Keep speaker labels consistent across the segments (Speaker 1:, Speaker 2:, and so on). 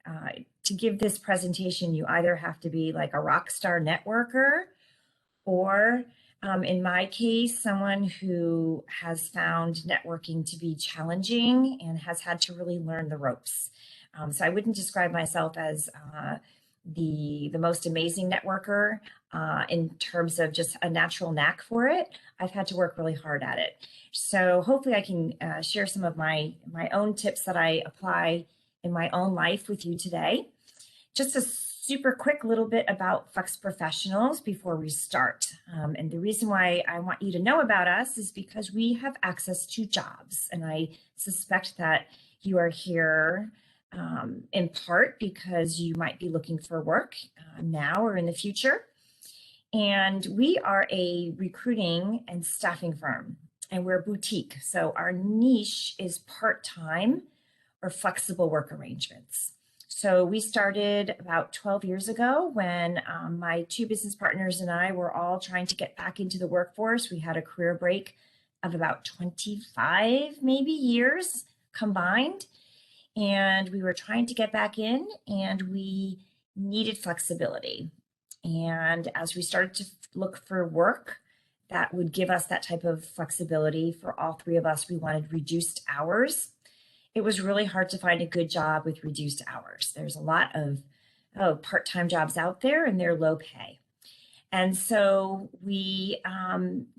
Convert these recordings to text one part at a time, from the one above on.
Speaker 1: to give this presentation, you either have to be like a rock star networker, or in my case, someone who has found networking to be challenging and has had to really learn the ropes. So I wouldn't describe myself as the most amazing networker in terms of just a natural knack for it. I've had to work really hard at it. So hopefully I can share some of my own tips that I apply in my own life with you today. Just a super quick little bit about FlexProfessionals before we start. And the reason why I want you to know about us is because we have access to jobs. And I suspect that you are here in part because you might be looking for work now or in the future. And we are a recruiting and staffing firm, and we're a boutique. So our niche is part-time or flexible work arrangements. So we started about 12 years ago when my two business partners and I were all trying to get back into the workforce. We had a career break of about 25 maybe years combined, and we were trying to get back in, and we needed flexibility. And as we started to look for work that would give us that type of flexibility for all three of us, we wanted reduced hours. It was really hard to find a good job with reduced hours. There's a lot of part-time jobs out there, and they're low pay. And so we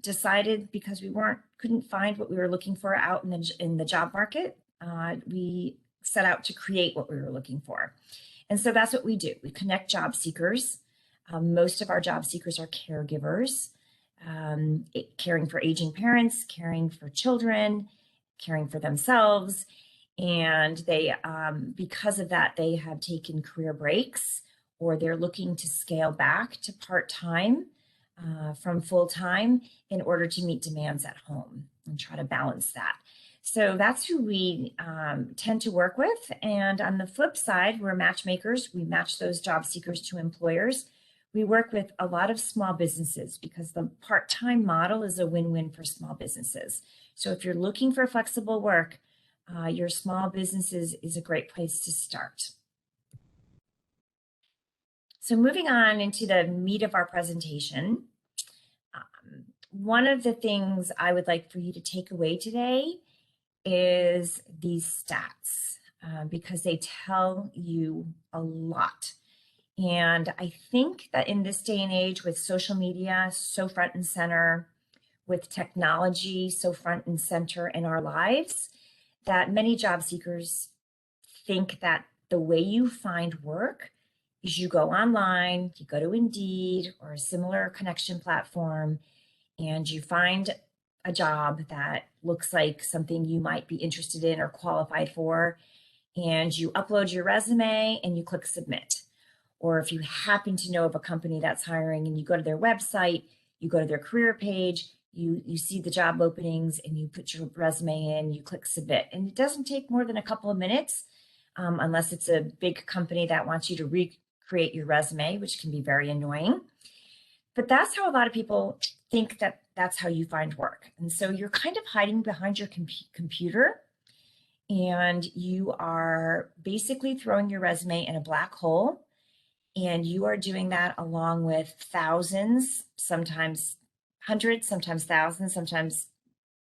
Speaker 1: decided, because we couldn't find what we were looking for out in the job market, we set out to create what we were looking for. And so that's what we do. We connect job seekers. Most of our job seekers are caregivers, caring for aging parents, caring for children, caring for themselves. And they, because of that, they have taken career breaks, or they're looking to scale back to part-time from full-time in order to meet demands at home and try to balance that. So that's who we tend to work with. And on the flip side, we're matchmakers. We match those job seekers to employers. We work with a lot of small businesses because the part-time model is a win-win for small businesses. So if you're looking for flexible work, your small businesses is a great place to start. So moving on into the meat of our presentation, one of the things I would like for you to take away today is these stats, because they tell you a lot. And I think that in this day and age, with social media so front and center, with technology so front and center in our lives, that many job seekers think that the way you find work is you go online, you go to Indeed or a similar connection platform, and you find a job that looks like something you might be interested in or qualified for, and you upload your resume and you click submit. Or if you happen to know of a company that's hiring and you go to their website, you go to their career page, you see the job openings and you put your resume in, you click submit. And it doesn't take more than a couple of minutes, unless it's a big company that wants you to recreate your resume, which can be very annoying. But that's how a lot of people think that that's how you find work. And so you're kind of hiding behind your computer, and you are basically throwing your resume in a black hole. And you are doing that along with thousands, sometimes hundreds, sometimes thousands, sometimes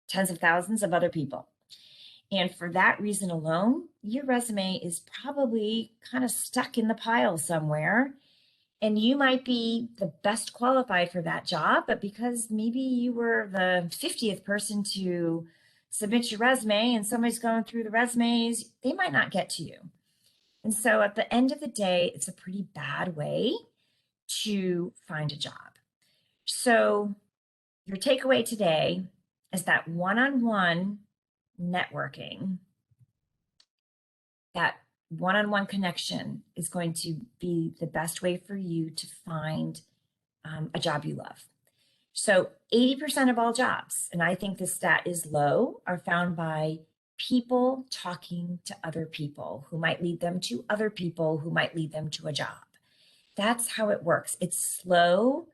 Speaker 1: tens of thousands of other people. And for that reason alone, your resume is probably kind of stuck in the pile somewhere. And you might be the best qualified for that job, but because maybe you were the 50th person to submit your resume and somebody's going through the resumes, they might not get to you. And so at the end of the day, it's a pretty bad way to find a job. So your takeaway today is that one-on-one networking, that one-on-one connection is going to be the best way for you to find a job you love. So 80% of all jobs, and I think this stat is low, are found by people talking to other people who might lead them to other people who might lead them to a job. That's how it works. It's slow.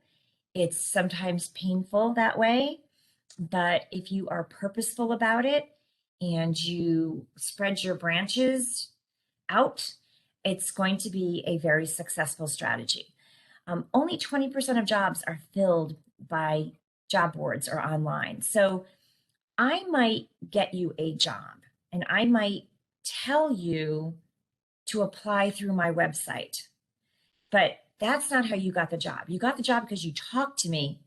Speaker 1: It's sometimes painful that way. But if you are purposeful about it and you spread your branches out, it's going to be a very successful strategy. Only 20% of jobs are filled by job boards or online. So I might get you a job and I might tell you to apply through my website, but that's not how you got the job. You got the job because you talked to me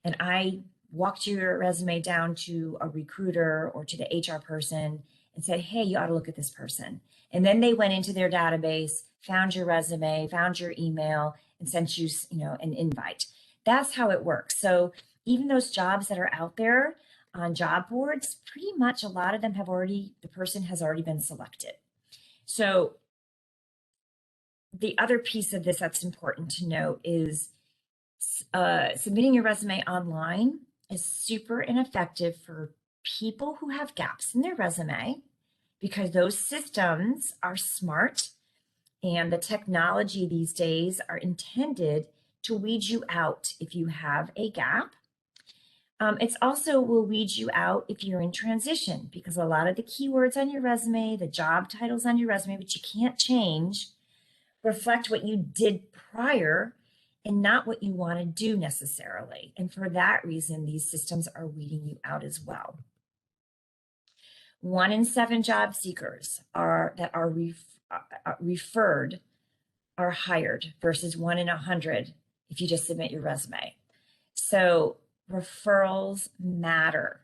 Speaker 1: and I walked your resume down to a recruiter or to the HR person and said, hey, you ought to look at this person. And then they went into their database, found your resume, found your email, and sent you, an invite. That's how it works. So even those jobs that are out there on job boards, pretty much a lot of them the person has already been selected. So the other piece of this that's important to note is submitting your resume online is super ineffective for people who have gaps in their resume because those systems are smart and the technology these days are intended to weed you out if you have a gap. It's also will weed you out if you're in transition because a lot of the keywords on your resume, the job titles on your resume, which you can't change, reflect what you did prior and not what you want to do necessarily. And for that reason, these systems are weeding you out as well. 1 in 7 job seekers that are referred are hired versus 1 in 100 if you just submit your resume. So referrals matter.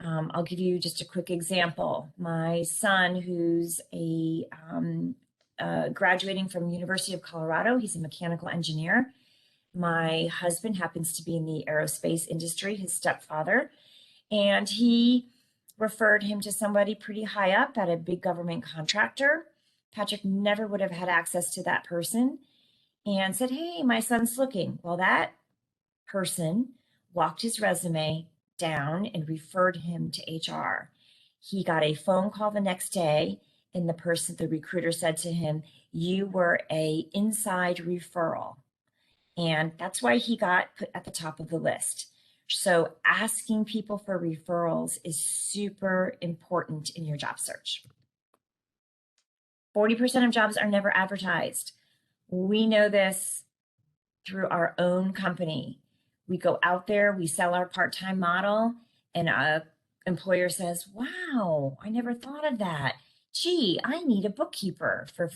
Speaker 1: I'll give you just a quick example. My son, who's graduating from University of Colorado, he's a mechanical engineer. My husband happens to be in the aerospace industry, his stepfather, and he referred him to somebody pretty high up at a big government contractor. Patrick never would have had access to that person and said, hey, my son's looking. Well, that person walked his resume down and referred him to HR. He got a phone call the next day, and the recruiter said to him, you were an inside referral. And that's why he got put at the top of the list. So asking people for referrals is super important in your job search. 40% of jobs are never advertised. We know this through our own company. We go out there, we sell our part-time model, and an employer says, wow, I never thought of that. Gee, I need a bookkeeper for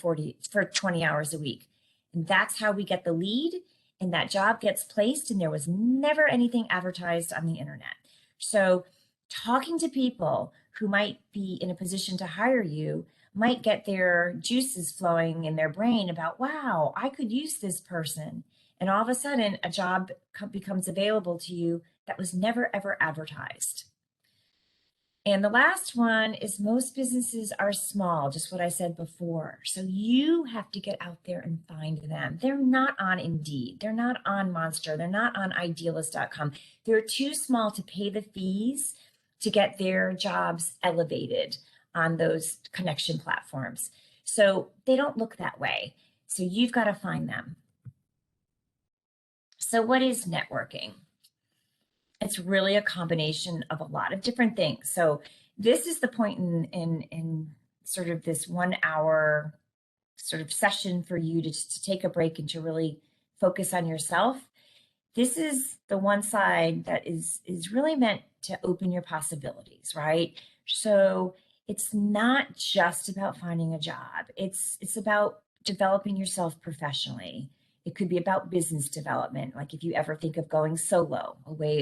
Speaker 1: 20 hours a week. And that's how we get the lead, and that job gets placed, and there was never anything advertised on the internet. So talking to people who might be in a position to hire you might get their juices flowing in their brain about, wow, I could use this person. And all of a sudden, a job becomes available to you that was never, ever advertised. And the last one is most businesses are small, just what I said before. So you have to get out there and find them. They're not on Indeed. They're not on Monster. They're not on Idealist.com. They're too small to pay the fees to get their jobs elevated on those connection platforms. So they don't look that way. So you've got to find them. So what is networking? It's really a combination of a lot of different things. So this is the point in sort of this 1 hour sort of session for you to take a break and to really focus on yourself. This is the one side that is really meant to open your possibilities, right? So it's not just about finding a job. It's about developing yourself professionally. It could be about business development. Like if you ever think of going solo,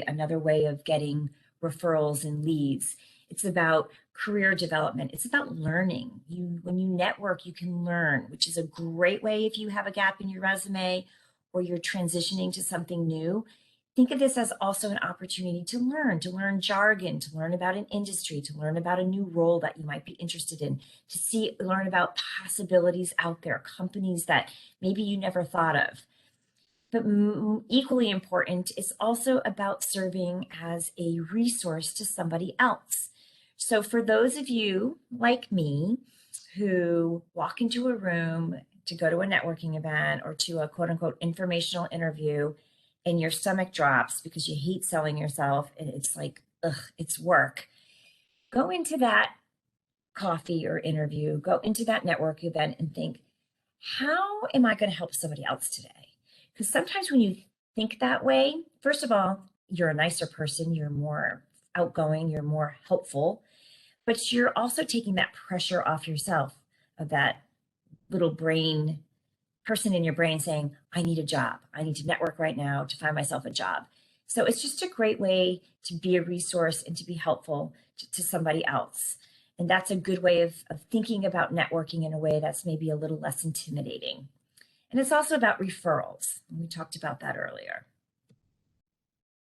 Speaker 1: another way of getting referrals and leads. It's about career development. It's about learning. When you network, you can learn, which is a great way if you have a gap in your resume or you're transitioning to something new. Think of this as also an opportunity to learn jargon, to learn about an industry, to learn about a new role that you might be interested in, learn about possibilities out there, companies that maybe you never thought of. But equally important is also about serving as a resource to somebody else. So for those of you like me who walk into a room to go to a networking event or to a quote unquote informational interview, and your stomach drops because you hate selling yourself and it's like, ugh, it's work. Go into that coffee or interview, go into that network event and think, how am I going to help somebody else today? Because sometimes when you think that way, first of all, you're a nicer person, you're more outgoing, you're more helpful, but you're also taking that pressure off yourself of that little brain person in your brain saying, I need a job. I need to network right now to find myself a job. So it's just a great way to be a resource and to be helpful to somebody else. And that's a good way of thinking about networking in a way that's maybe a little less intimidating. And it's also about referrals. We talked about that earlier.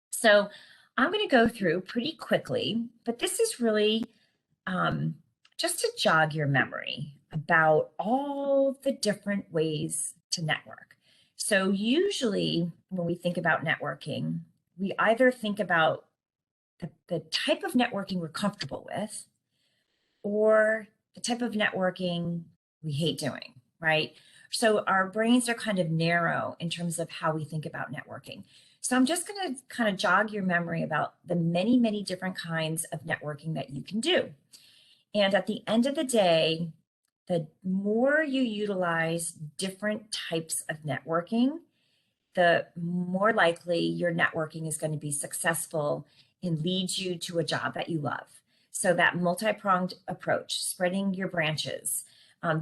Speaker 1: So I'm going to go through pretty quickly, but this is really just to jog your memory about all the different ways to network. So usually when we think about networking, we either think about the type of networking we're comfortable with or the type of networking we hate doing, right? So our brains are kind of narrow in terms of how we think about networking. So I'm just going to kind of jog your memory about the many, many different kinds of networking that you can do. And at the end of the day, the more you utilize different types of networking, the more likely your networking is going to be successful and lead you to a job that you love. So that multi-pronged approach, spreading your branches,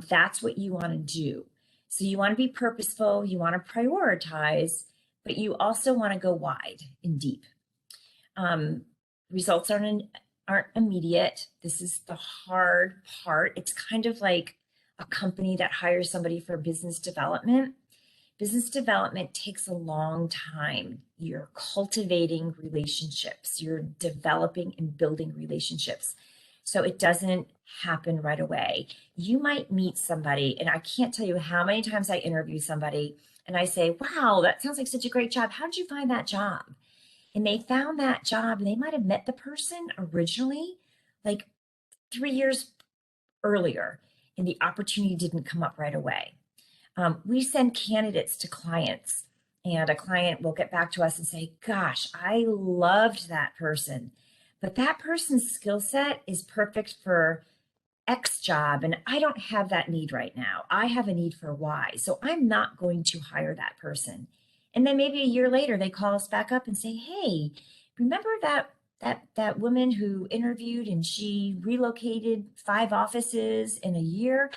Speaker 1: that's what you want to do. So you want to be purposeful, you want to prioritize, but you also want to go wide and deep. Results aren't immediate. This is the hard part. It's kind of like a company that hires somebody for business development. Business development takes a long time. You're cultivating relationships, you're developing and building relationships. So it doesn't happen right away. You might meet somebody, and I can't tell you how many times I interview somebody and I say, wow, that sounds like such a great job. How did you find that job? And they found that job, and they might have met the person originally like 3 years earlier, and the opportunity didn't come up right away. We send candidates to clients, and a client will get back to us and say, gosh, I loved that person, but that person's skill set is perfect for X job, and I don't have that need right now. I have a need for Y, so I'm not going to hire that person. And then maybe a year later, they call us back up and say, hey, remember that woman who interviewed and she relocated 5 offices in a year?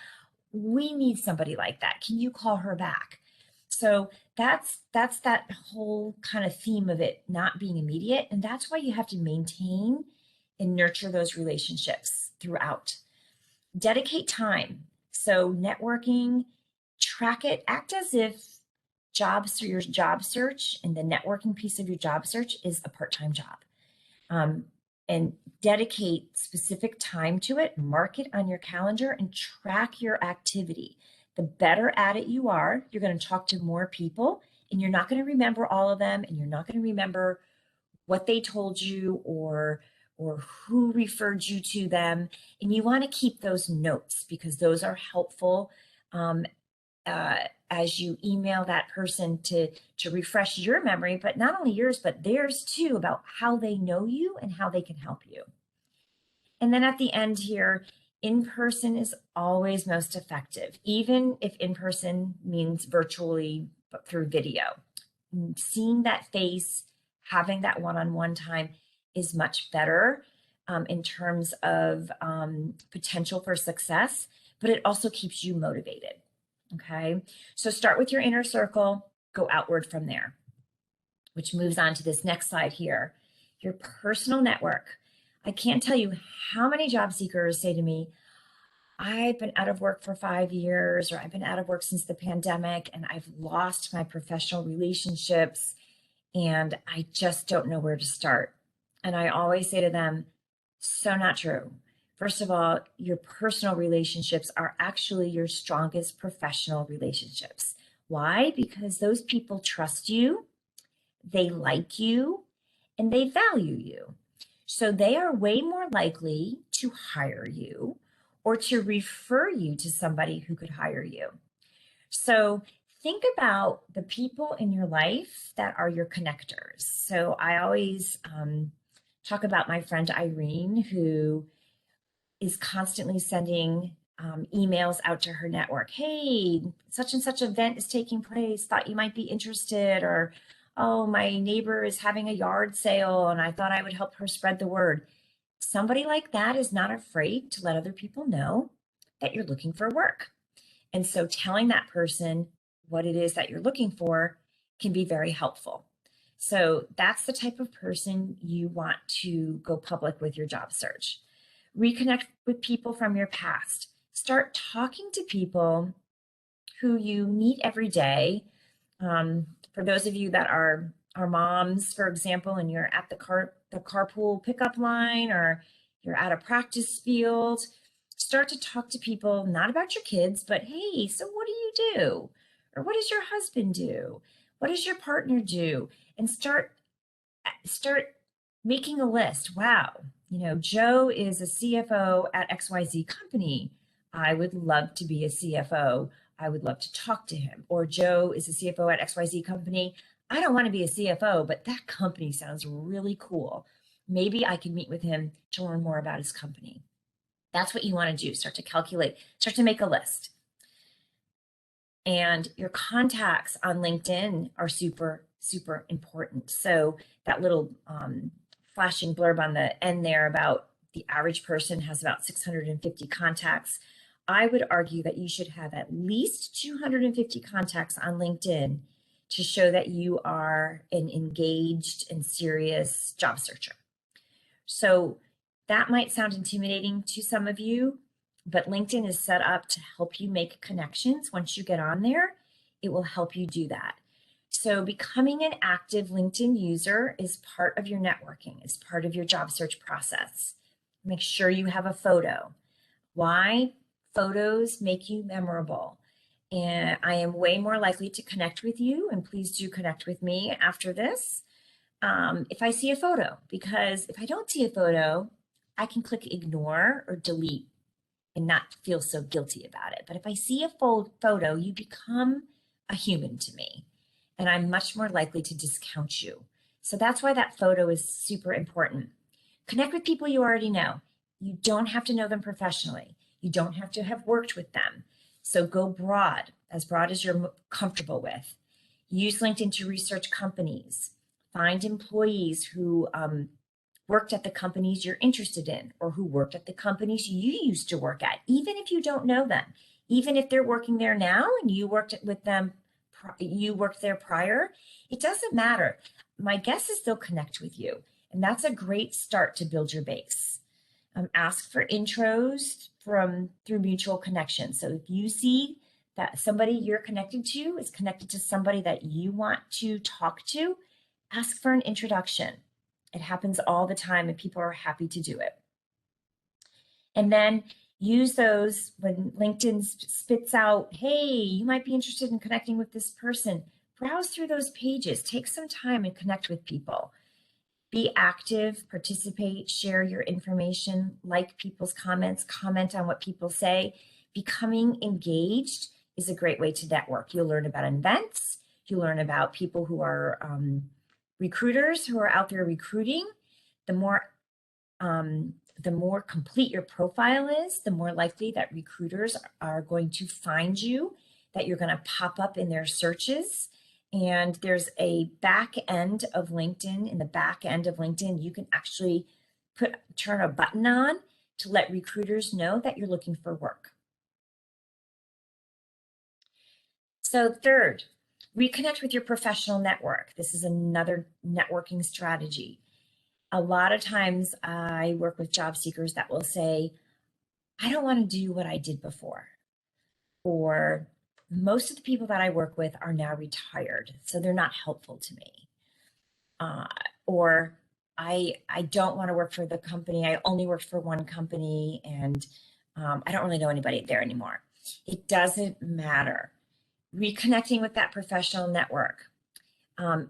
Speaker 1: We need somebody like that. Can you call her back? So that's that whole kind of theme of it not being immediate. And that's why you have to maintain and nurture those relationships throughout. Dedicate time. So networking, track it, act as if jobs through your job search and the networking piece of your job search is a part-time job. And dedicate specific time to it, mark it on your calendar, and track your activity. The better at it you are, you're going to talk to more people, and you're not going to remember all of them, and you're not going to remember what they told you or who referred you to them. And you want to keep those notes because those are helpful as you email that person to refresh your memory, but not only yours, but theirs too, about how they know you and how they can help you. And then at the end here, in person is always most effective, even if in person means virtually but through video. Seeing that face, having that one-on-one time is much better in terms of potential for success, but it also keeps you motivated. Okay, so start with your inner circle, go outward from there, which moves on to this next slide here, your personal network. I can't tell you how many job seekers say to me, I've been out of work for 5 years, or I've been out of work since the pandemic, and I've lost my professional relationships, and I just don't know where to start. And I always say to them, so not true. First of all, your personal relationships are actually your strongest professional relationships. Why? Because those people trust you, they like you, and they value you. So they are way more likely to hire you or to refer you to somebody who could hire you. So think about the people in your life that are your connectors. So I always talk about my friend Irene, who is constantly sending emails out to her network. Hey, such and such event is taking place. Thought you might be interested. Or, oh, my neighbor is having a yard sale and I thought I would help her spread the word. Somebody like that is not afraid to let other people know that you're looking for work. And so telling that person what it is that you're looking for can be very helpful. So that's the type of person you want to go public with your job search. Reconnect with people from your past. Start talking to people who you meet every day. For those of you that are moms, for example, and you're at the carpool pickup line, or you're at a practice field, start to talk to people not about your kids, but hey, so what do you do? Or what does your husband do? What does your partner do? And start making a list. Wow, Joe is a CFO at XYZ company. I would love to be a CFO. I would love to talk to him. Or Joe is a CFO at XYZ company. I don't want to be a CFO, but that company sounds really cool. Maybe I can meet with him to learn more about his company. That's what you want to do. Start to calculate, start to make a list. And your contacts on LinkedIn are super, super important. So that little flashing blurb on the end there about the average person has about 650 contacts. I would argue that you should have at least 250 contacts on LinkedIn to show that you are an engaged and serious job searcher. So that might sound intimidating to some of you, but LinkedIn is set up to help you make connections. Once you get on there, it will help you do that. So becoming an active LinkedIn user is part of your networking, is part of your job search process. Make sure you have a photo. Why? Photos make you memorable. And I am way more likely to connect with you, and please do connect with me after this if I see a photo, because if I don't see a photo, I can click ignore or delete and not feel so guilty about it. But if I see a photo, you become a human to me, and I'm much more likely to discount you. So that's why that photo is super important. Connect with people you already know. You don't have to know them professionally. You don't have to have worked with them. So go broad as you're comfortable with. Use LinkedIn to research companies. Find employees who worked at the companies you're interested in, or who worked at the companies you used to work at, even if you don't know them. Even if they're working there now and you worked with them, you worked there prior, it doesn't matter. My guess is they'll connect with you, and that's a great start to build your base. Ask for intros through mutual connections. So if you see that somebody you're connected to is connected to somebody that you want to talk to, ask for an introduction. It happens all the time, and people are happy to do it. And then use those when LinkedIn spits out, hey, you might be interested in connecting with this person. Browse through those pages. Take some time and connect with people. Be active, participate, share your information, like people's comments, comment on what people say. Becoming engaged is a great way to network. You'll learn about events. You'll learn about people who are recruiters who are out there recruiting. The more complete your profile is, the more likely that recruiters are going to find you, that you're going to pop up in their searches. And there's a back end of LinkedIn. In the back end of LinkedIn, you can actually turn a button on to let recruiters know that you're looking for work. So third, reconnect with your professional network. This is another networking strategy. A lot of times I work with job seekers that will say, I don't want to do what I did before. Or most of the people that I work with are now retired, so they're not helpful to me. Or I don't want to work for the company. I only worked for one company, and I don't really know anybody there anymore. It doesn't matter. Reconnecting with that professional network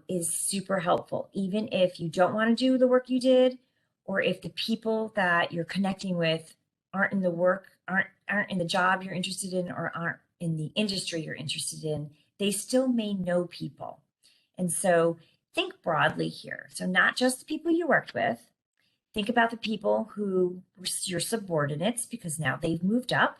Speaker 1: is super helpful, even if you don't want to do the work you did, or if the people that you're connecting with aren't in the work, aren't in the job you're interested in, or aren't in the industry you're interested in. They still may know people. And so think broadly here. So not just the people you worked with. Think about the people who were your subordinates, because now they've moved up.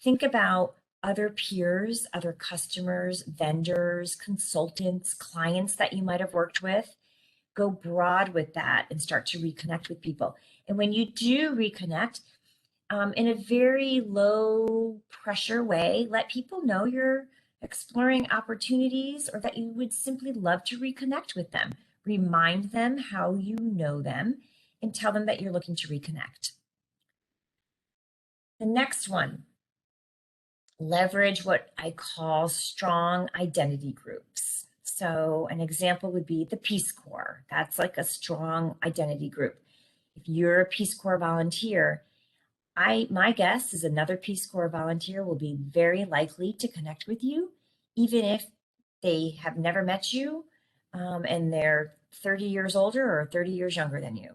Speaker 1: think about other peers, other customers, vendors, consultants, clients that you might have worked with. Go broad with that and start to reconnect with people. And when you do reconnect, in a very low pressure way, let people know you're exploring opportunities or that you would simply love to reconnect with them. Remind them how you know them and tell them that you're looking to reconnect. The next one, leverage what I call strong identity groups. So an example would be the Peace Corps. That's like a strong identity group. If you're a Peace Corps volunteer, my guess is another Peace Corps volunteer will be very likely to connect with you, even if they have never met you and they're 30 years older or 30 years younger than you.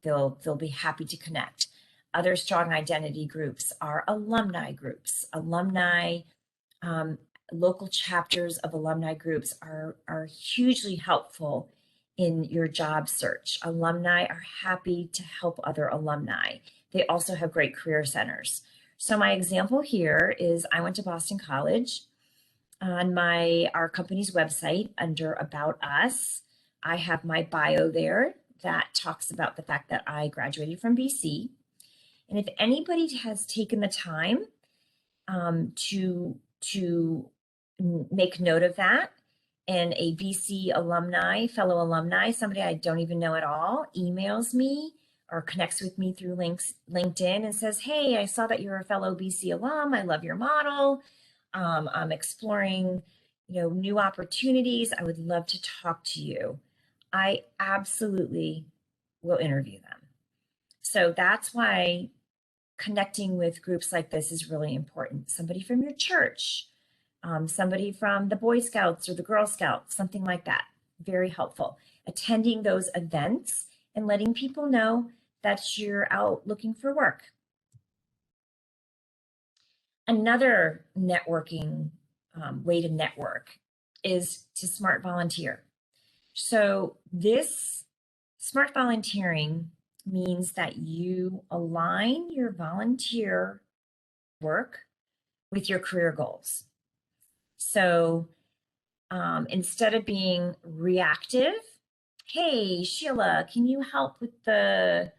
Speaker 1: They'll be happy to connect. Other strong identity groups are alumni groups. Alumni, local chapters of alumni groups are hugely helpful in your job search. Alumni are happy to help other alumni. They also have great career centers. So my example here is I went to Boston College. On our company's website under About Us, I have my bio there that talks about the fact that I graduated from BC. And if anybody has taken the time to make note of that, and a BC alumni, fellow alumni, somebody I don't even know at all, emails me or connects with me through LinkedIn and says, hey, I saw that you're a fellow BC alum. I love your model. I'm exploring, new opportunities. I would love to talk to you. I absolutely will interview them. So that's why connecting with groups like this is really important. Somebody from your church, somebody from the Boy Scouts or the Girl Scouts, something like that. Very helpful. Attending those events and letting people know that you're out looking for work. Another networking way to network is to smart volunteer. So this smart volunteering means that you align your volunteer work with your career goals. So instead of being reactive, hey, Sheila, can you help with the,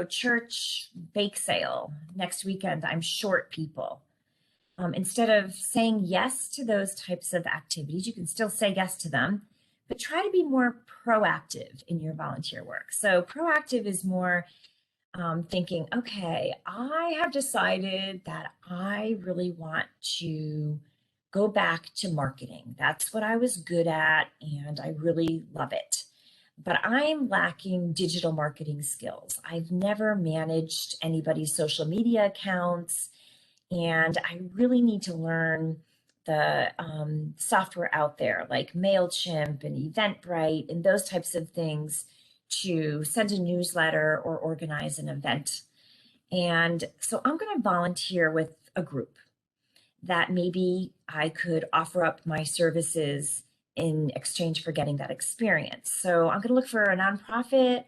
Speaker 1: church bake sale next weekend? I'm short people. Instead of saying yes to those types of activities, you can still say yes to them, but try to be more proactive in your volunteer work. So proactive is more thinking, okay, I have decided that I really want to go back to marketing. That's what I was good at, and I really love it. But I'm lacking digital marketing skills. I've never managed anybody's social media accounts, and I really need to learn the software out there like MailChimp and Eventbrite and those types of things to send a newsletter or organize an event. And so I'm going to volunteer with a group that maybe I could offer up my services in exchange for getting that experience. So I'm going to look for a nonprofit,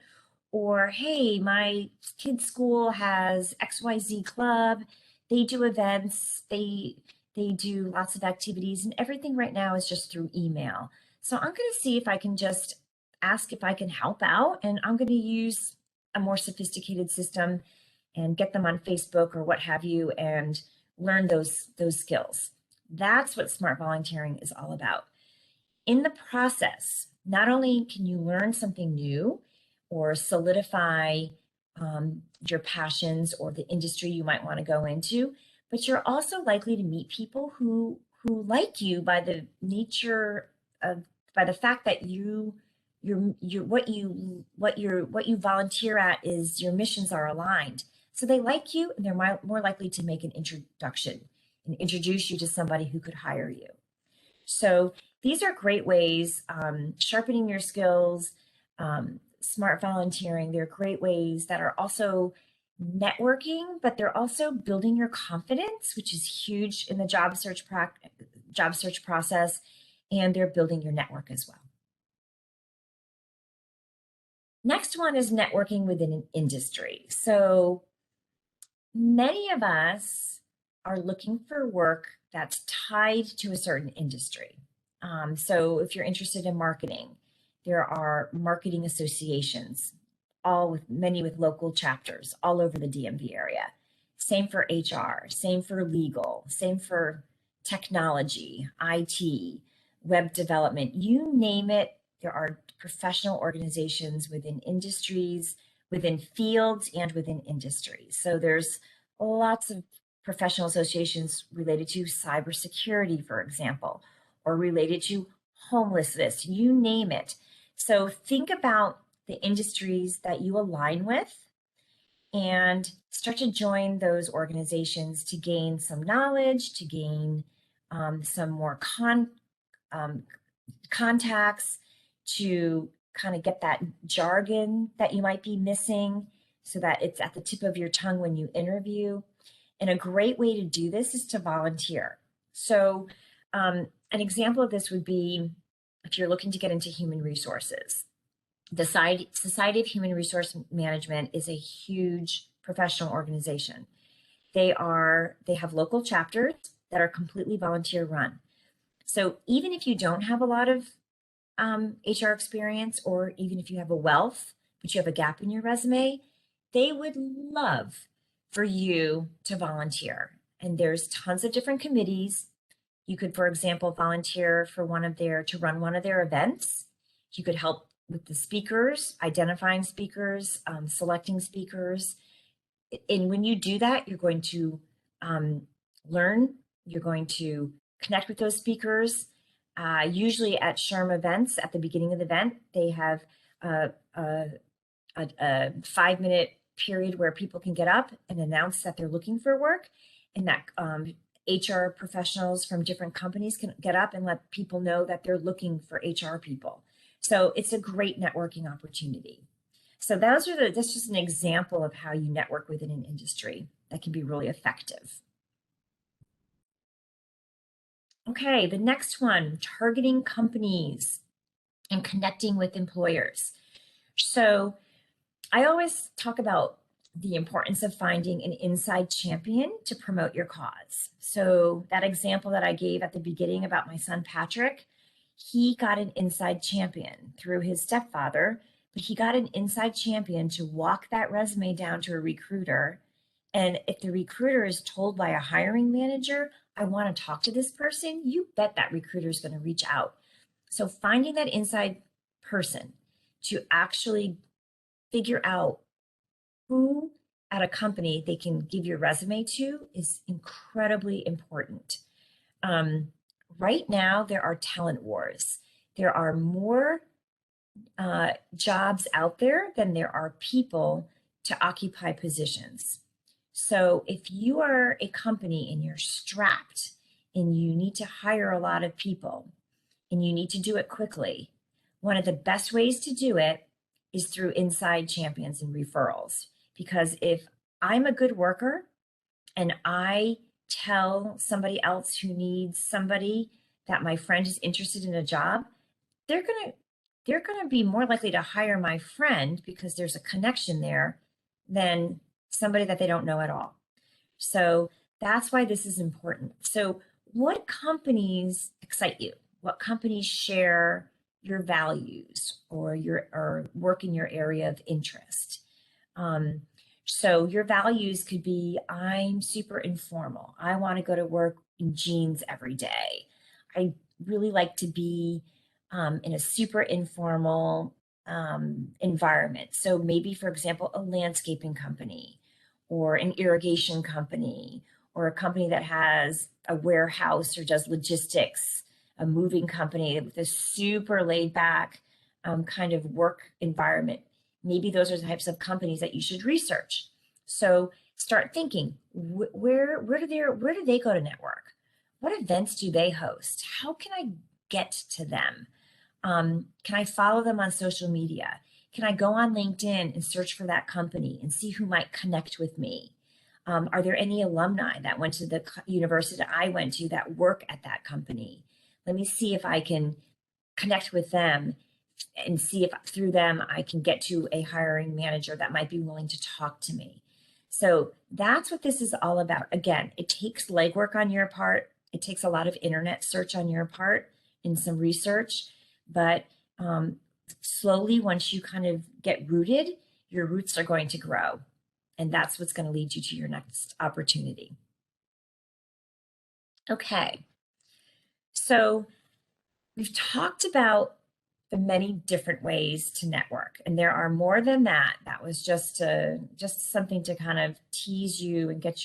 Speaker 1: or hey, my kid's school has XYZ club. They do events, they do lots of activities, and everything right now is just through email. So I'm going to see if I can just ask if I can help out, and I'm going to use a more sophisticated system and get them on Facebook or what have you and learn those skills. That's what smart volunteering is all about. In the process, not only can you learn something new or solidify your passions or the industry you might want to go into, but you're also likely to meet people who like you by the nature of, by the fact that what you volunteer at is your missions are aligned. So they like you, and they're more likely to make an introduction and introduce you to somebody who could hire you. So these are great ways, sharpening your skills, smart volunteering. They're great ways that are also networking, but they're also building your confidence, which is huge in the job search process, and they're building your network as well. Next one is networking within an industry. So many of us are looking for work that's tied to a certain industry. So if you're interested in marketing, there are marketing associations, many with local chapters all over the DMV area. Same for HR, same for legal, same for technology, IT, web development, you name it. There are professional organizations within industries, within fields, and within industries. So there's lots of professional associations related to cybersecurity, for example, or related to homelessness, you name it. So think about the industries that you align with and start to join those organizations to gain some knowledge, to gain some more contacts, to kind of get that jargon that you might be missing so that it's at the tip of your tongue when you interview. And a great way to do this is to volunteer. So an example of this would be if you're looking to get into human resources. The Society of Human Resource Management is a huge professional organization. They have local chapters that are completely volunteer run. So even if you don't have a lot of HR experience, or even if you have a wealth, but you have a gap in your resume, they would love for you to volunteer. And there's tons of different committees. You could, for example, volunteer for to run one of their events. You could help with the speakers, identifying speakers, selecting speakers. And when you do that, you're going to learn, you're going to connect with those speakers. Usually at SHRM events, at the beginning of the event, they have a 5-minute period where people can get up and announce that they're looking for work, and that HR professionals from different companies can get up and let people know that they're looking for HR people. So it's a great networking opportunity. So that's just an example of how you network within an industry that can be really effective. Okay, the next one, targeting companies and connecting with employers. So I always talk about the importance of finding an inside champion to promote your cause. So that example that I gave at the beginning about my son, Patrick, he got an inside champion through his stepfather, but he got an inside champion to walk that resume down to a recruiter. And if the recruiter is told by a hiring manager, I want to talk to this person, you bet that recruiter is going to reach out. So finding that inside person to actually figure out who at a company they can give your resume to is incredibly important. Right now, there are talent wars. There are more jobs out there than there are people to occupy positions. So if you are a company and you're strapped and you need to hire a lot of people and you need to do it quickly, one of the best ways to do it is through inside champions and referrals. Because if I'm a good worker and I tell somebody else who needs somebody that my friend is interested in a job, they're gonna be more likely to hire my friend because there's a connection there than somebody that they don't know at all. So that's why this is important. So what companies excite you? What companies share your values or work in your area of interest? So your values could be, I'm super informal. I want to go to work in jeans every day. I really like to be in a super informal environment. So maybe, for example, a landscaping company or an irrigation company or a company that has a warehouse or does logistics, a moving company with a super laid back kind of work environment. Maybe those are the types of companies that you should research. So start thinking, where do they go to network? What events do they host? How can I get to them? Can I follow them on social media? Can I go on LinkedIn and search for that company and see who might connect with me? Are there any alumni that went to the university that I went to that work at that company? Let me see if I can connect with them and see if through them I can get to a hiring manager that might be willing to talk to me. So that's what this is all about. Again, it takes legwork on your part. It takes a lot of internet search on your part and some research, but slowly, once you kind of get rooted, your roots are going to grow. And that's what's going to lead you to your next opportunity. Okay. So we've talked about the many different ways to network, and there are more than that. That was just something to kind of tease you and get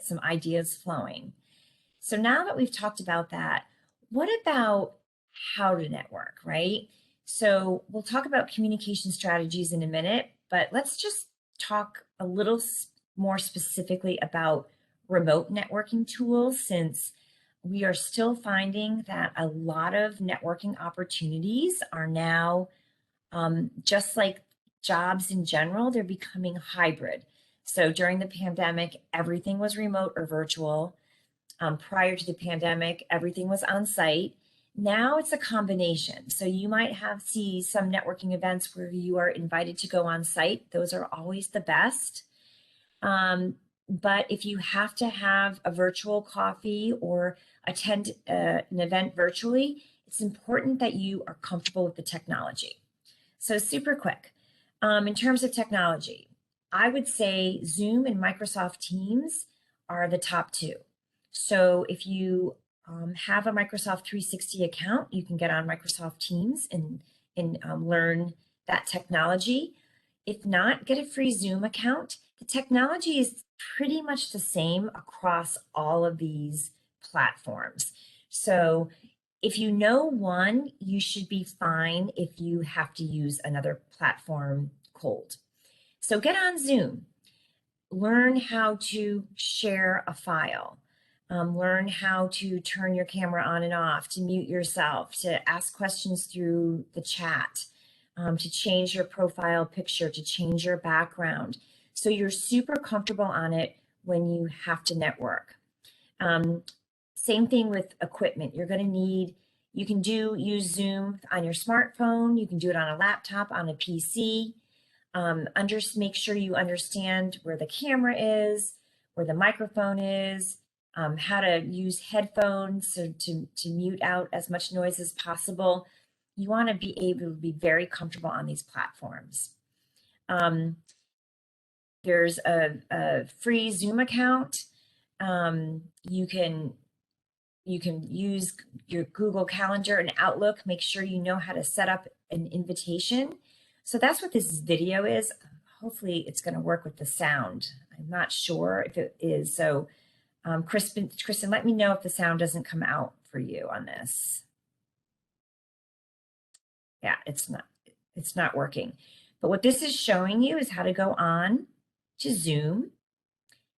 Speaker 1: some ideas flowing. So now that we've talked about that, what about how to network, right? So we'll talk about communication strategies in a minute, but let's just talk a little more specifically about remote networking tools, since we are still finding that a lot of networking opportunities are now, just like jobs in general, they're becoming hybrid. So during the pandemic, everything was remote or virtual. Prior to the pandemic, everything was on site. Now it's a combination. So you might see some networking events where you are invited to go on site. Those are always the best. But if you have to have a virtual coffee or attend an event virtually, it's important that you are comfortable with the technology. So super quick, in terms of technology, I would say Zoom and Microsoft Teams are the top two. So if you have a Microsoft 360 account, you can get on Microsoft Teams and learn that technology. If not, get a free Zoom account. The technology is pretty much the same across all of these platforms. So if you know one, you should be fine if you have to use another platform cold. So get on Zoom, learn how to share a file, learn how to turn your camera on and off, to mute yourself, to ask questions through the chat, to change your profile picture, to change your background. So you're super comfortable on it when you have to network. Same thing with equipment. You're going to need, you can use Zoom on your smartphone. You can do it on a laptop, on a PC. Make sure you understand where the camera is, where the microphone is, how to use headphones to mute out as much noise as possible. You want to be able to be very comfortable on these platforms. There's a free Zoom account. You can use your Google Calendar and Outlook. Make sure you know how to set up an invitation. So that's what this video is. Hopefully it's going to work with the sound. I'm not sure if it is. So Kristen, let me know if the sound doesn't come out for you on this. Yeah, it's not working. But what this is showing you is how to go on to Zoom.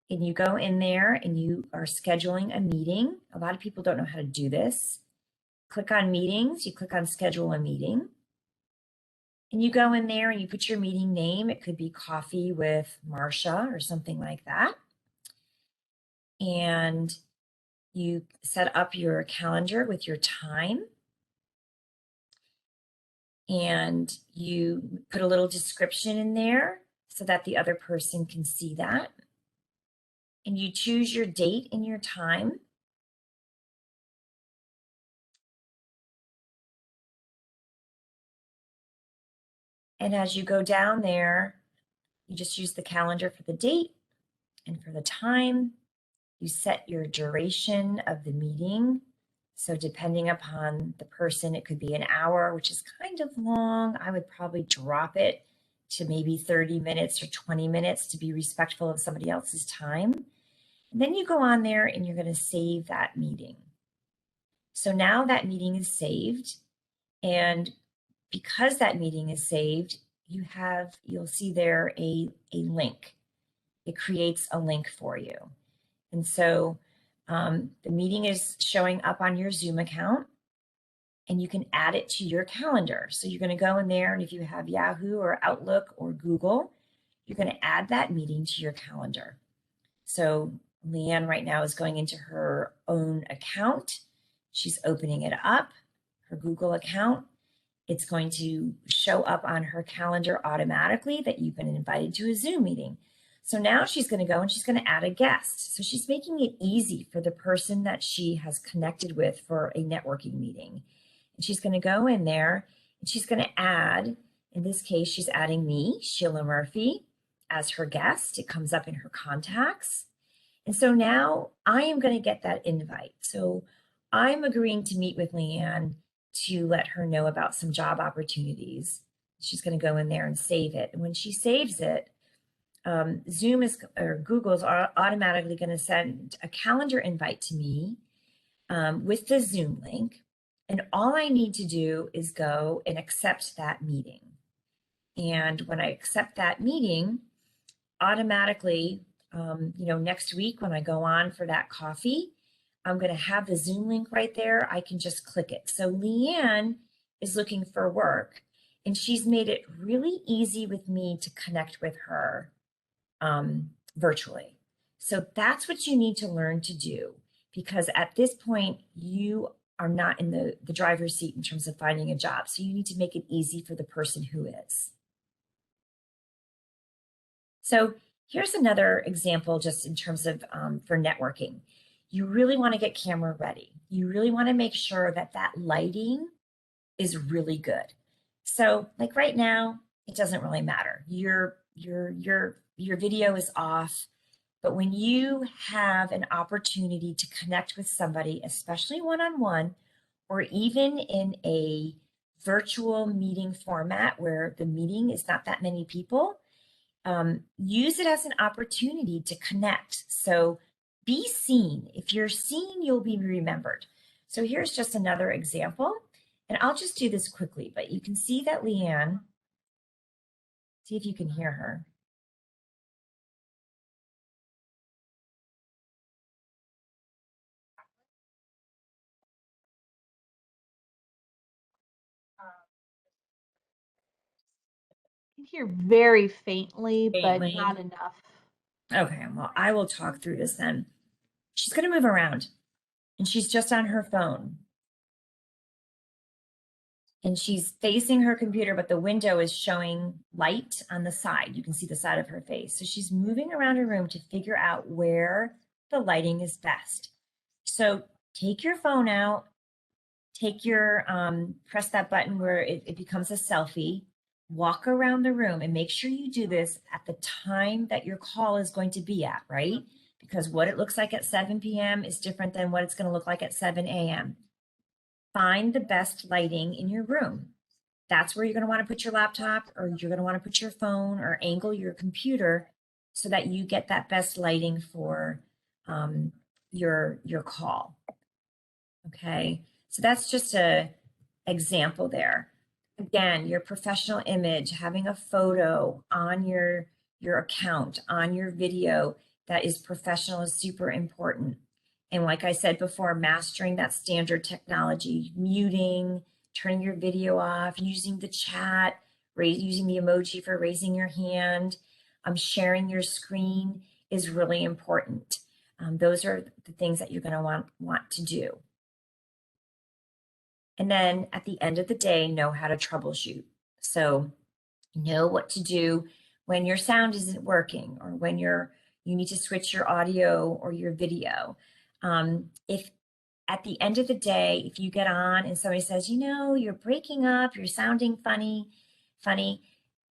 Speaker 1: And you go in there and you are scheduling a meeting. A lot of people don't know how to do this. Click on meetings, you click on schedule a meeting. And you go in there and you put your meeting name. It could be Coffee with Marsha or something like that. And you set up your calendar with your time. And you put a little description in there so that the other person can see that. And you choose your date and your time. And as you go down there, you just use the calendar for the date and for the time. You set your duration of the meeting. So depending upon the person, it could be an hour, which is kind of long. I would probably drop it to maybe 30 minutes or 20 minutes to be respectful of somebody else's time. And then you go on there and you're going to save that meeting. So now that meeting is saved. And because that meeting is saved, you'll see there a link. It creates a link for you. And so the meeting is showing up on your Zoom account and you can add it to your calendar. So you're going to go in there, and if you have Yahoo or Outlook or Google, you're going to add that meeting to your calendar. So Leanne right now is going into her own account. She's opening it up, her Google account. It's going to show up on her calendar automatically that you've been invited to a Zoom meeting. So now she's going to go and she's going to add a guest. So she's making it easy for the person that she has connected with for a networking meeting. And she's going to go in there and she's going to add, in this case, she's adding me, Sheila Murphy, as her guest. It comes up in her contacts. And so now I am going to get that invite. So I'm agreeing to meet with Leanne to let her know about some job opportunities. She's going to go in there and save it. And when she saves it, Zoom is, or Google's automatically going to send a calendar invite to me with the Zoom link. And all I need to do is go and accept that meeting. And when I accept that meeting, automatically, next week when I go on for that coffee, I'm going to have the Zoom link right there. I can just click it. So Leanne is looking for work, and she's made it really easy with me to connect with her virtually. So that's what you need to learn to do, because at this point, you are not in the driver's seat in terms of finding a job. So you need to make it easy for the person who is. So here's another example just in terms of for networking. You really want to get camera ready. You really want to make sure that that lighting is really good. So like right now, it doesn't really matter. Your video is off, but when you have an opportunity to connect with somebody, especially one-on-one, or even in a virtual meeting format where the meeting is not that many people, use it as an opportunity to connect. So be seen. If you're seen, you'll be remembered. So here's just another example, and I'll just do this quickly, but you can see that Leanne, see if you can hear her.
Speaker 2: I can hear very faintly, but
Speaker 1: Faintly.
Speaker 2: not enough.
Speaker 1: Okay, well, I will talk through this then. She's going to move around, and she's just on her phone. And she's facing her computer, but the window is showing light on the side. You can see the side of her face. So she's moving around her room to figure out where the lighting is best. So take your phone out, take your, press that button where it becomes a selfie, walk around the room, and make sure you do this at the time that your call is going to be at, right? Because what it looks like at 7 p.m. is different than what it's going to look like at 7 a.m. Find the best lighting in your room. That's where you're going to want to put your laptop, or you're going to want to put your phone, or angle your computer so that you get that best lighting for your call. Okay, so that's just a example there. Again, your professional image, having a photo on your account, on your video that is professional is super important. And like I said before, mastering that standard technology, muting, turning your video off, using the chat, using the emoji for raising your hand, sharing your screen is really important. Those are the things that you're going to want to do. And then at the end of the day, know how to troubleshoot. So know what to do when your sound isn't working, or when you need to switch your audio or your video. If at the end of the day, if you get on and somebody says, you're breaking up, you're sounding funny,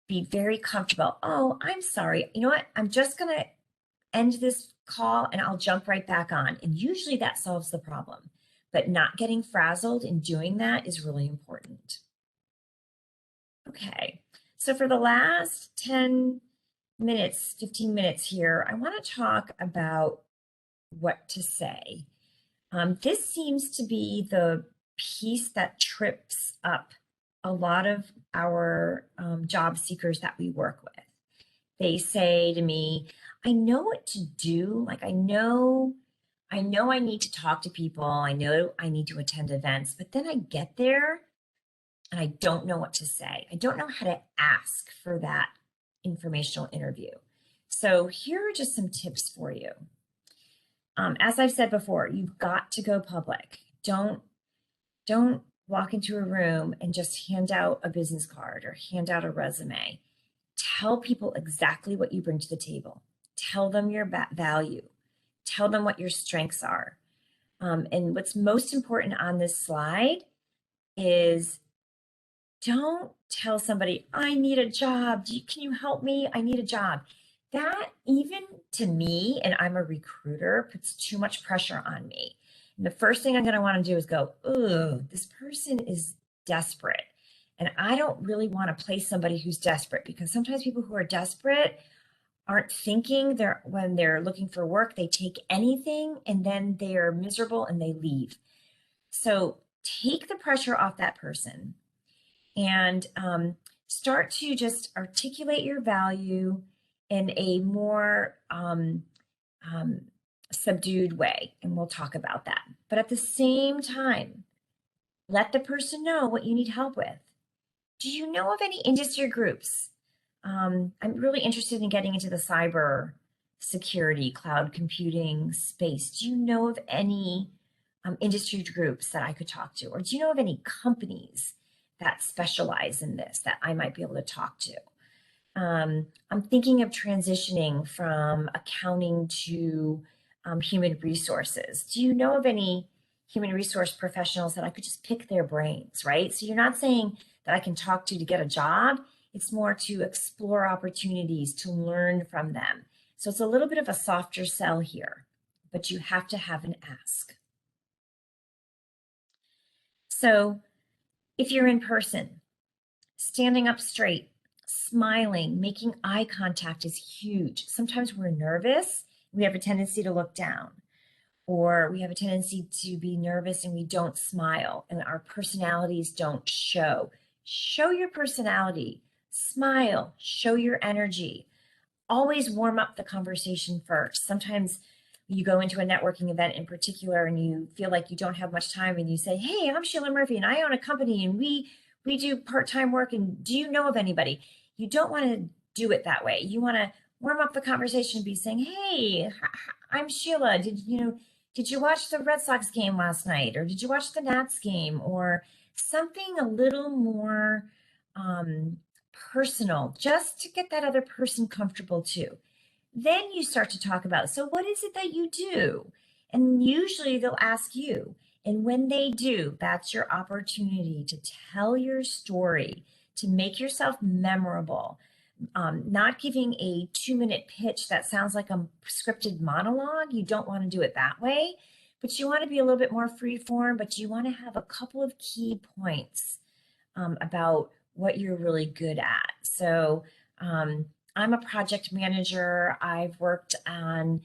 Speaker 1: be very comfortable. Oh, I'm sorry. You know what? I'm just going to end this call and I'll jump right back on. And usually that solves the problem. But not getting frazzled in doing that is really important. Okay, so for the last 10 minutes, 15 minutes here, I want to talk about what to say. This seems to be the piece that trips up a lot of our job seekers that we work with. They say to me, I know what to do. Like, I know I need to talk to people. I know I need to attend events, but then I get there and I don't know what to say. I don't know how to ask for that informational interview. So here are just some tips for you. As I've said before, you've got to go public. Don't walk into a room and just hand out a business card or hand out a resume. Tell people exactly what you bring to the table. tell them your value, tell them what your strengths are. And what's most important on this slide is don't tell somebody, I need a job. Can you help me? I need a job. That, even to me, and I'm a recruiter, puts too much pressure on me. And the first thing I'm going to want to do is go, oh, this person is desperate. And I don't really want to place somebody who's desperate, because sometimes people who are desperate aren't thinking. When they're looking for work, they take anything and then they are miserable and they leave. So take the pressure off that person and start to just articulate your value in a more subdued way. And we'll talk about that. But at the same time, let the person know what you need help with. Do you know of any industry groups? I'm really interested in getting into the cyber security, cloud computing space. Do you know of any industry groups that I could talk to? Or do you know of any companies that specialize in this that I might be able to talk to? I'm thinking of transitioning from accounting to human resources. Do you know of any human resource professionals that I could just pick their brains, right? So you're not saying that I can talk to get a job. It's more to explore opportunities, to learn from them. So it's a little bit of a softer sell here, but you have to have an ask. So if you're in person, standing up straight, smiling, making eye contact is huge. Sometimes we're nervous. We have a tendency to look down, or we have a tendency to be nervous and we don't smile, and our personalities don't show. Show your personality, smile, show your energy. Always warm up the conversation first. Sometimes you go into a networking event in particular and you feel like you don't have much time and you say, hey, I'm Sheila Murphy and I own a company and we do part-time work, and do you know of anybody? You don't want to do it that way. You want to warm up the conversation and be saying, hey, I'm Sheila. Did you watch the Red Sox game last night? Or did you watch the Nats game? Or something a little more personal, just to get that other person comfortable too. Then you start to talk about, so what is it that you do? And usually they'll ask you. And when they do, that's your opportunity to tell your story, to make yourself memorable. Not giving a 2-minute pitch that sounds like a scripted monologue. You don't want to do it that way, but you want to be a little bit more free form, but you want to have a couple of key points about what you're really good at. So I'm a project manager. I've worked on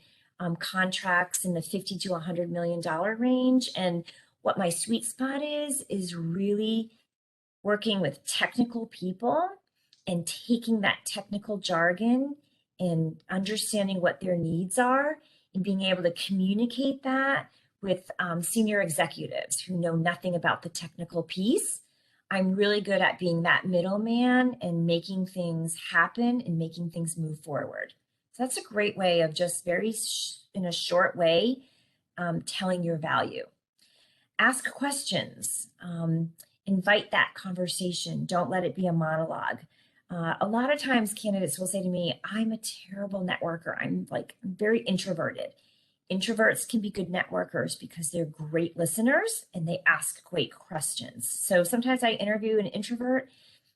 Speaker 1: contracts in the $50 to $100 million range. And what my sweet spot is really working with technical people and taking that technical jargon and understanding what their needs are and being able to communicate that with senior executives who know nothing about the technical piece. I'm really good at being that middleman and making things happen and making things move forward. So that's a great way of just in a short way, telling your value. Ask questions. Invite that conversation. Don't let it be a monologue. A lot of times candidates will say to me, I'm a terrible networker. I'm very introverted. Introverts can be good networkers because they're great listeners and they ask great questions. So sometimes I interview an introvert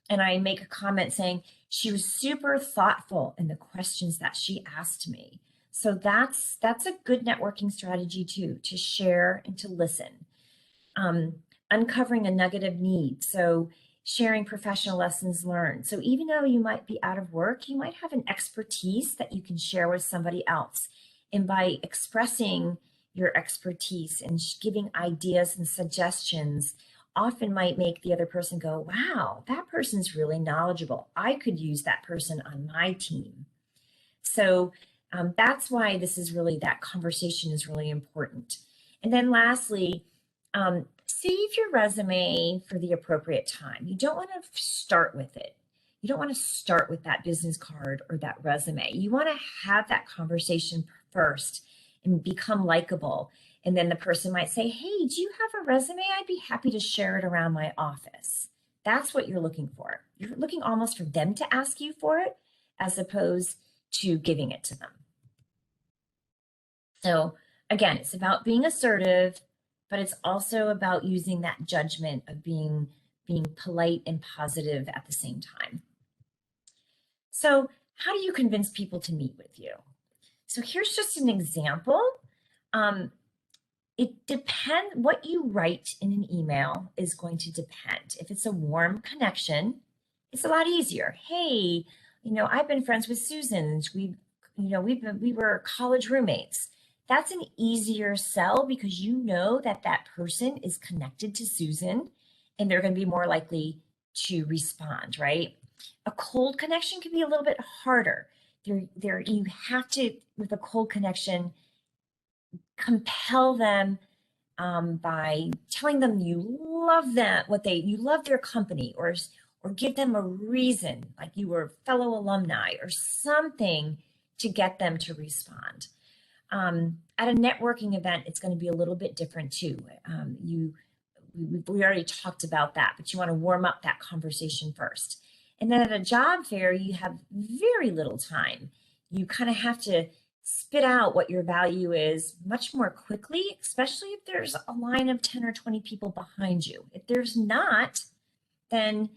Speaker 1: and I make a comment saying she was super thoughtful in the questions that she asked me. So that's a good networking strategy too, to share and to listen. Uncovering a nugget of need. So sharing professional lessons learned. So even though you might be out of work, you might have an expertise that you can share with somebody else. And by expressing your expertise and giving ideas and suggestions, often might make the other person go, wow, that person's really knowledgeable. I could use that person on my team. So that's why that conversation is really important. And then lastly, save your resume for the appropriate time. You don't want to start with it. You don't want to start with that business card or that resume. You want to have that conversation first and become likable. And then the person might say, hey, do you have a resume? I'd be happy to share it around my office. That's what you're looking for. You're looking almost for them to ask you for it as opposed to giving it to them. So again, it's about being assertive, but it's also about using that judgment of being polite and positive at the same time. So how do you convince people to meet with you? So here's just an example. Um, it depends, what you write in an email is going to depend. If it's a warm connection, it's a lot easier. Hey, I've been friends with Susan. We were college roommates. That's an easier sell because you know that that person is connected to Susan and they're going to be more likely to respond, right? A cold connection can be a little bit harder. You have to, with a cold connection, compel them by telling them you love them, you love their company, or give them a reason, like you were fellow alumni or something to get them to respond. At a networking event, it's going to be a little bit different too. We already talked about that, but you want to warm up that conversation first. And then at a job fair, you have very little time. You kind of have to spit out what your value is much more quickly, especially if there's a line of 10 or 20 people behind you. If there's not, then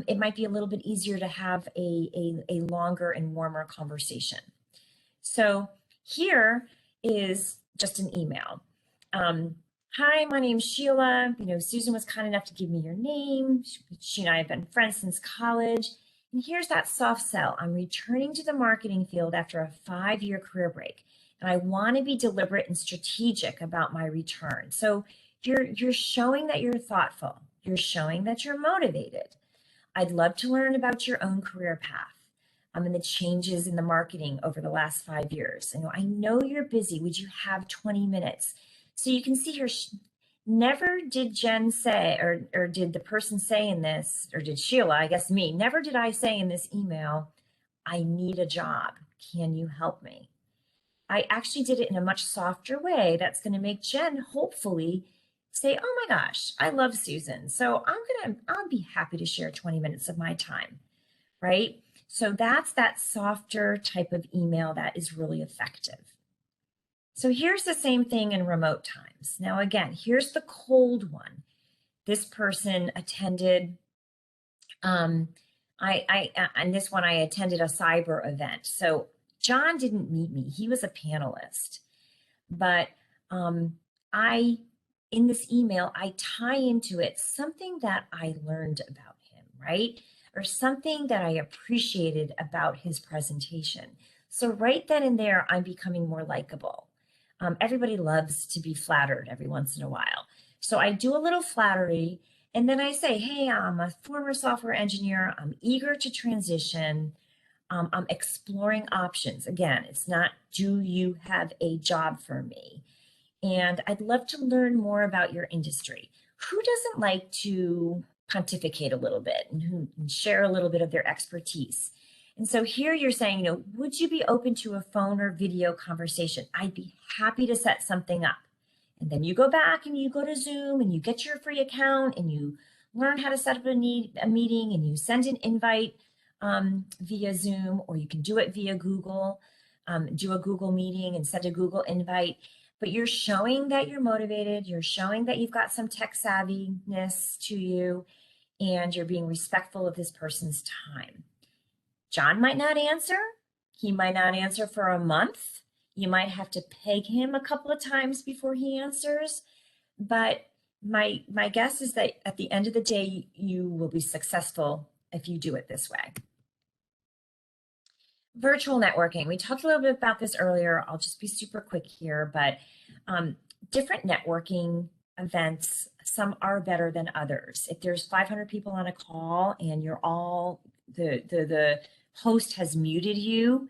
Speaker 1: it might be a little bit easier to have a longer and warmer conversation. So here is just an email. Hi, my name's Sheila. Susan was kind enough to give me your name. She and I have been friends since college. And here's that soft sell. I'm returning to the marketing field after a 5-year career break. And I want to be deliberate and strategic about my return. So you're showing that you're thoughtful. You're showing that you're motivated. I'd love to learn about your own career path and the changes in the marketing over the last 5 years. I know you're busy. Would you have 20 minutes? So you can see here, never did Jen say, or did the person say in this, or did Sheila, I guess me, never did I say in this email, I need a job. Can you help me? I actually did it in a much softer way that's going to make Jen hopefully say, oh my gosh, I love Susan. So I'll be happy to share 20 minutes of my time, right? So that's that softer type of email that is really effective. So here's the same thing in remote times. Now, again, here's the cold one. This person attended, and this one I attended a cyber event. So John didn't meet me. He was a panelist. But in this email, I tie into it something that I learned about him, right? Or something that I appreciated about his presentation. So right then and there, I'm becoming more likable. Everybody loves to be flattered every once in a while. So I do a little flattery, and then I say, hey, I'm a former software engineer. I'm eager to transition. I'm exploring options. Again, it's not, do you have a job for me? And I'd love to learn more about your industry. Who doesn't like to pontificate a little bit and share a little bit of their expertise? And so here you're saying, would you be open to a phone or video conversation? I'd be happy to set something up. And then you go back and you go to Zoom and you get your free account and you learn how to set up a meeting and you send an invite via Zoom, or you can do it via Google, do a Google meeting and send a Google invite. But you're showing that you're motivated, you're showing that you've got some tech savviness to you, and you're being respectful of this person's time. John might not answer. He might not answer for a month. You might have to peg him a couple of times before he answers. But my guess is that at the end of the day, you will be successful if you do it this way. Virtual networking. We talked a little bit about this earlier. I'll just be super quick here, but different networking events, some are better than others. If there's 500 people on a call and you're all, the host has muted you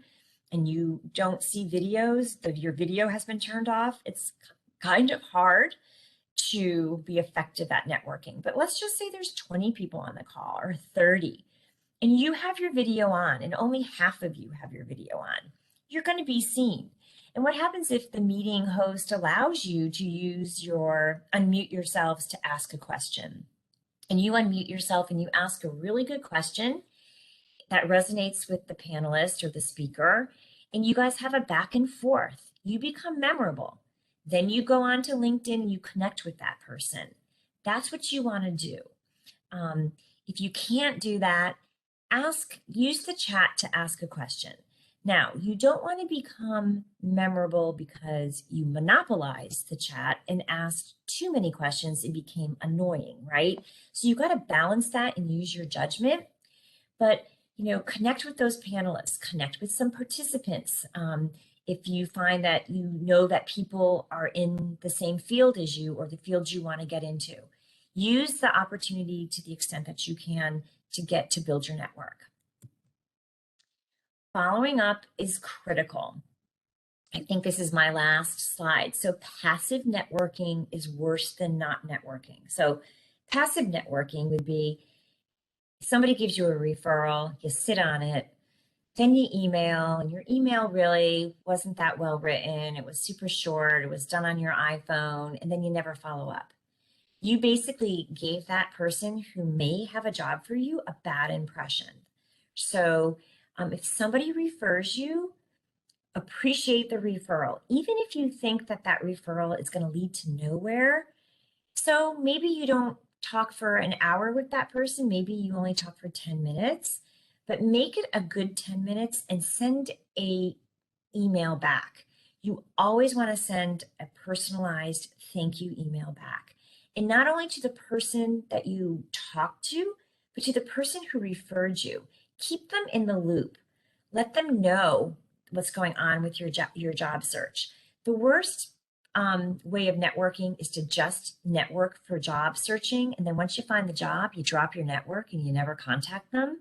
Speaker 1: and you don't see videos, your video has been turned off, it's kind of hard to be effective at networking. But let's just say there's 20 people on the call or 30. And you have your video on and only half of you have your video on, you're going to be seen. And what happens if the meeting host allows you to unmute yourselves to ask a question? And you unmute yourself and you ask a really good question that resonates with the panelist or the speaker, and you guys have a back and forth. You become memorable. Then you go on to LinkedIn and you connect with that person. That's what you want to do. If you can't do that, use the chat to ask a question. Now, you don't want to become memorable because you monopolized the chat and asked too many questions and became annoying, right? So you got to balance that and use your judgment. But, connect with those panelists, connect with some participants. If you find that you know that people are in the same field as you or the field you want to get into, use the opportunity to the extent that you can to build your network. Following up is critical. I think this is my last slide. So passive networking is worse than not networking. So passive networking would be somebody gives you a referral, you sit on it, then you email, and your email really wasn't that well written. It was super short. It was done on your iPhone, and then you never follow up. You basically gave that person who may have a job for you a bad impression. So if somebody refers you, appreciate the referral, even if you think that that referral is going to lead to nowhere. So maybe you don't talk for an hour with that person. Maybe you only talk for 10 minutes, but make it a good 10 minutes and send a email back. You always want to send a personalized thank you email back. And not only to the person that you talked to, but to the person who referred you. Keep them in the loop. Let them know what's going on with your job search. The worst way of networking is to just network for job searching. And then once you find the job, you drop your network and you never contact them.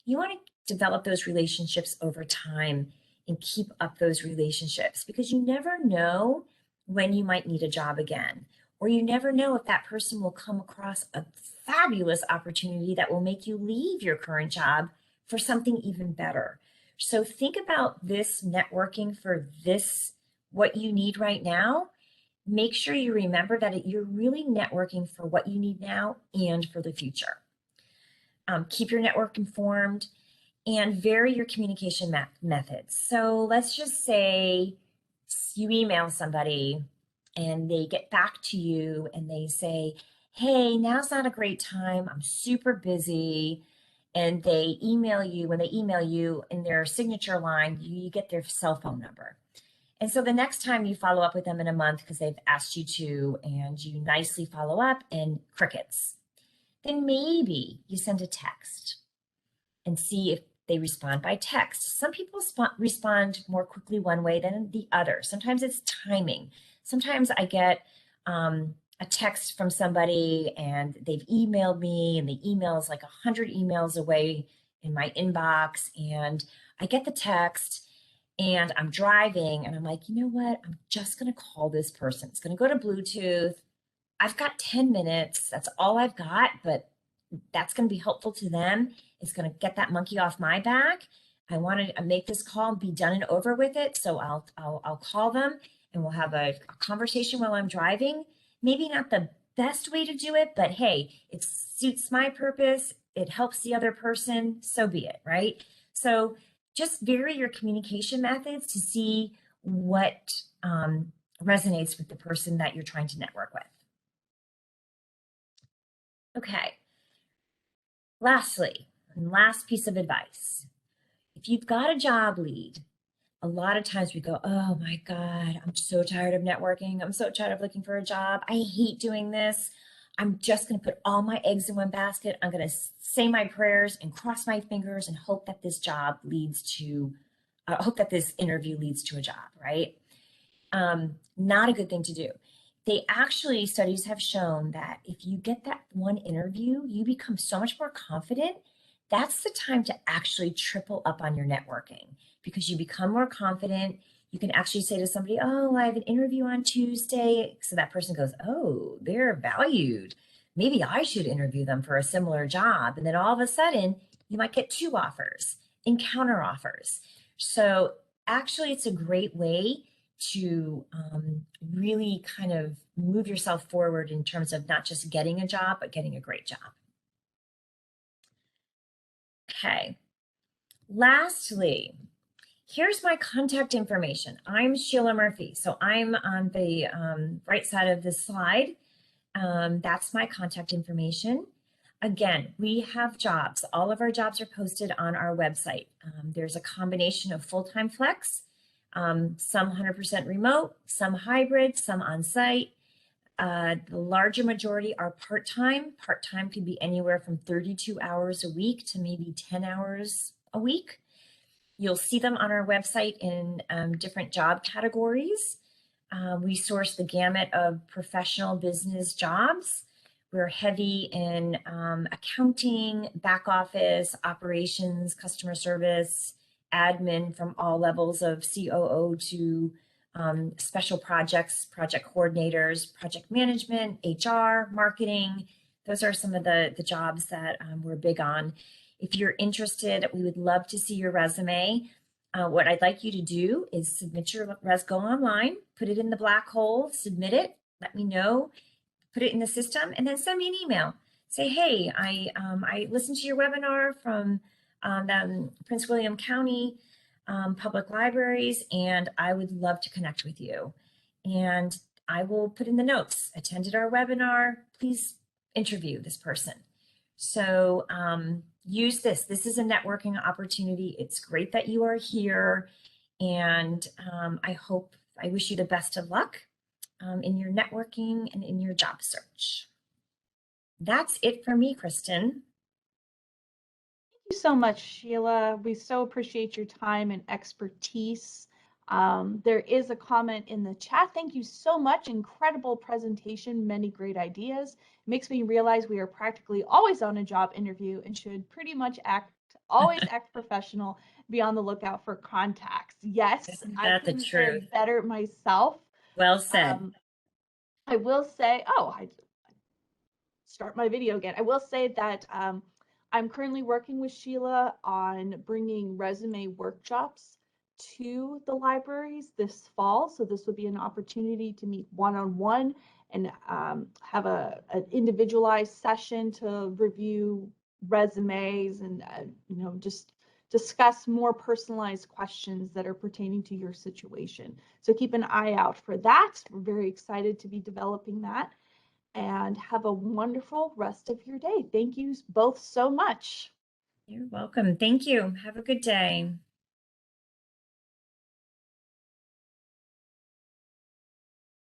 Speaker 1: You want to develop those relationships over time and keep up those relationships, because you never know when you might need a job again, or you never know if that person will come across a fabulous opportunity that will make you leave your current job for something even better. So think about this networking for this, what you need right now. Make sure you remember that you're really networking for what you need now and for the future. Keep your network informed and vary your communication methods. So let's just say you email somebody and they get back to you and they say, hey, now's not a great time. I'm super busy. And they email you. When they email you, in their signature line, you get their cell phone number. And so the next time you follow up with them in a month because they've asked you to, and you nicely follow up and crickets, then maybe you send a text and see if they respond by text. Some people respond more quickly one way than the other. Sometimes it's timing. Sometimes I get a text from somebody and they've emailed me, and the email is like 100 emails away in my inbox, and I get the text and I'm driving and I'm like, you know what? I'm just going to call this person. It's going to go to Bluetooth. I've got 10 minutes. That's all I've got, but that's going to be helpful to them. It's going to get that monkey off my back. I want to make this call and be done and over with it. So I'll call them and we'll have a conversation while I'm driving. Maybe not the best way to do it, but hey, it suits my purpose. It helps the other person. So be it, right? So just vary your communication methods to see what resonates with the person that you're trying to network with. Okay. Lastly, and last piece of advice, if you've got a job lead, a lot of times we go, oh my God, I'm so tired of networking. I'm so tired of looking for a job. I hate doing this. I'm just going to put all my eggs in one basket. I'm going to say my prayers and cross my fingers and hope that this job leads to, hope that this interview leads to a job, right? Not a good thing to do. Studies have shown that if you get that one interview, you become so much more confident. That's the time to actually triple up on your networking, because you become more confident. You can actually say to somebody, oh, I have an interview on Tuesday. So that person goes, oh, they're valued. Maybe I should interview them for a similar job. And then all of a sudden, you might get 2 offers and counter offers. So actually, it's a great way to really kind of move yourself forward in terms of not just getting a job, but getting a great job. Okay. Lastly, Here's my contact information. I'm Sheila Murphy. So I'm on the right side of this slide. That's my contact information. Again, we have jobs. All of our jobs are posted on our website. There's a combination of full-time flex, some 100% remote, some hybrid, some on-site. The larger majority are part-time. Part-time could be anywhere from 32 hours a week to maybe 10 hours a week. You'll see them on our website in different job categories. We source the gamut of professional business jobs. We're heavy in accounting, back office, operations, customer service, admin from all levels of COO to special projects, project coordinators, project management, HR, marketing. Those are some of the jobs that we're big on. If you're interested, we would love to see your resume. What I'd like you to do is submit your go online, put it in the black hole, submit it, let me know, put it in the system, and then send me an email. Say, hey, I listened to your webinar from Prince William County Public Libraries, and I would love to connect with you. And I will put in the notes, attended our webinar, please interview this person. So use this. This is a networking opportunity. It's great that you are here. And I wish you the best of luck in your networking and in your job search. That's it for me, Kristen.
Speaker 2: Thank you so much, Sheila. We so appreciate your time and expertise. There is a comment in the chat. Thank you so much. Incredible presentation, many great ideas. Makes me realize we are practically always on a job interview and should pretty much always act professional, be on the lookout for contacts. Yes,
Speaker 1: Isn't
Speaker 2: I
Speaker 1: that the
Speaker 2: couldn't say
Speaker 1: truth?
Speaker 2: it better myself.
Speaker 1: Well said.
Speaker 2: I will say, I start my video again. I will say that I'm currently working with Sheila on bringing resume workshops to the libraries this fall. So this would be an opportunity to meet one-on-one and have an individualized session to review resumes and just discuss more personalized questions that are pertaining to your situation. So keep an eye out for that. We're very excited to be developing that. And have a wonderful rest of your day. Thank you both so much.
Speaker 1: You're welcome. Thank you. Have a good day.